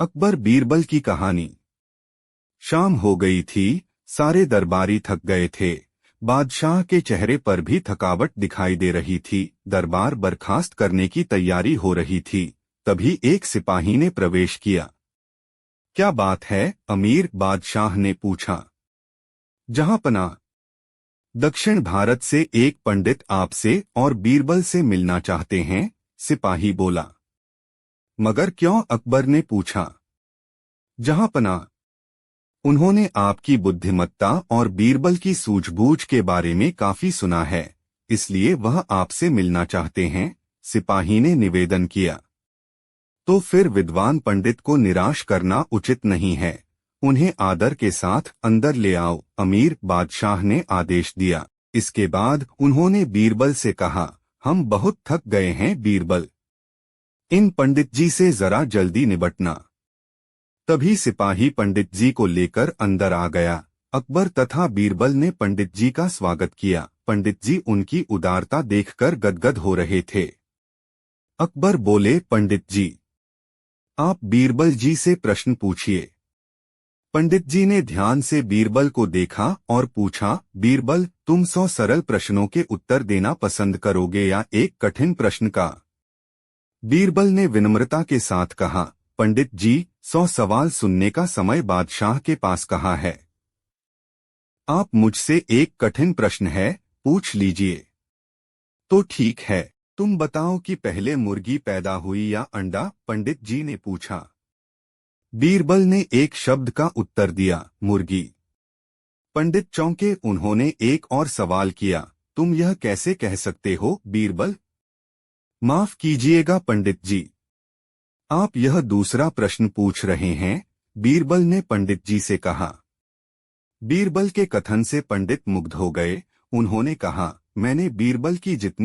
अकबर बीरबल की कहानी। शाम हो गई थी। सारे दरबारी थक गए थे। बादशाह के चेहरे पर भी थकावट दिखाई दे रही थी। दरबार बर्खास्त करने की तैयारी हो रही थी। तभी एक सिपाही ने प्रवेश किया। क्या बात है अमीर? बादशाह ने पूछा। जहांपनाह, दक्षिण भारत से एक पंडित आपसे और बीरबल से मिलना चाहते हैं, सिपाही बोला। मगर क्यों? अकबर ने पूछा। जहांपनाह, उन्होंने आपकी बुद्धिमत्ता और बीरबल की सूझबूझ के बारे में काफी सुना है, इसलिए वह आपसे मिलना चाहते हैं, सिपाही ने निवेदन किया। तो फिर विद्वान पंडित को निराश करना उचित नहीं है। उन्हें आदर के साथ अंदर ले आओ, अमीर बादशाह ने आदेश दिया। इसके बाद उन्होंने बीरबल से कहा, हम बहुत थक गए हैं बीरबल, इन पंडित जी से जरा जल्दी निपटना। तभी सिपाही पंडित जी को लेकर अंदर आ गया। अकबर तथा बीरबल ने पंडित जी का स्वागत किया। पंडित जी उनकी उदारता देखकर गदगद हो रहे थे। अकबर बोले, पंडित जी, आप बीरबल जी से प्रश्न पूछिए। पंडित जी ने ध्यान से बीरबल को देखा और पूछा, बीरबल, तुम 100 सरल प्रश्नों के उत्तर देना पसंद करोगे या एक कठिन प्रश्न का? बीरबल ने विनम्रता के साथ कहा, पंडित जी, 100 सवाल सुनने का समय बादशाह के पास कहाँ है? आप मुझसे एक कठिन प्रश्न है, पूछ लीजिए। तो ठीक है, तुम बताओ कि पहले मुर्गी पैदा हुई या अंडा? पंडित जी ने पूछा। बीरबल ने एक शब्द का उत्तर दिया, मुर्गी। पंडित चौंके। उन्होंने एक और सवाल किया, तुम यह कैसे कह सकते हो बीरबल? माफ कीजिएगा पंडित जी, आप यह दूसरा प्रश्न पूछ रहे हैं, बीरबल ने पंडित जी से कहा। बीरबल के कथन से पंडित मुग्ध हो गए। उन्होंने कहा, मैंने बीरबल की जितनी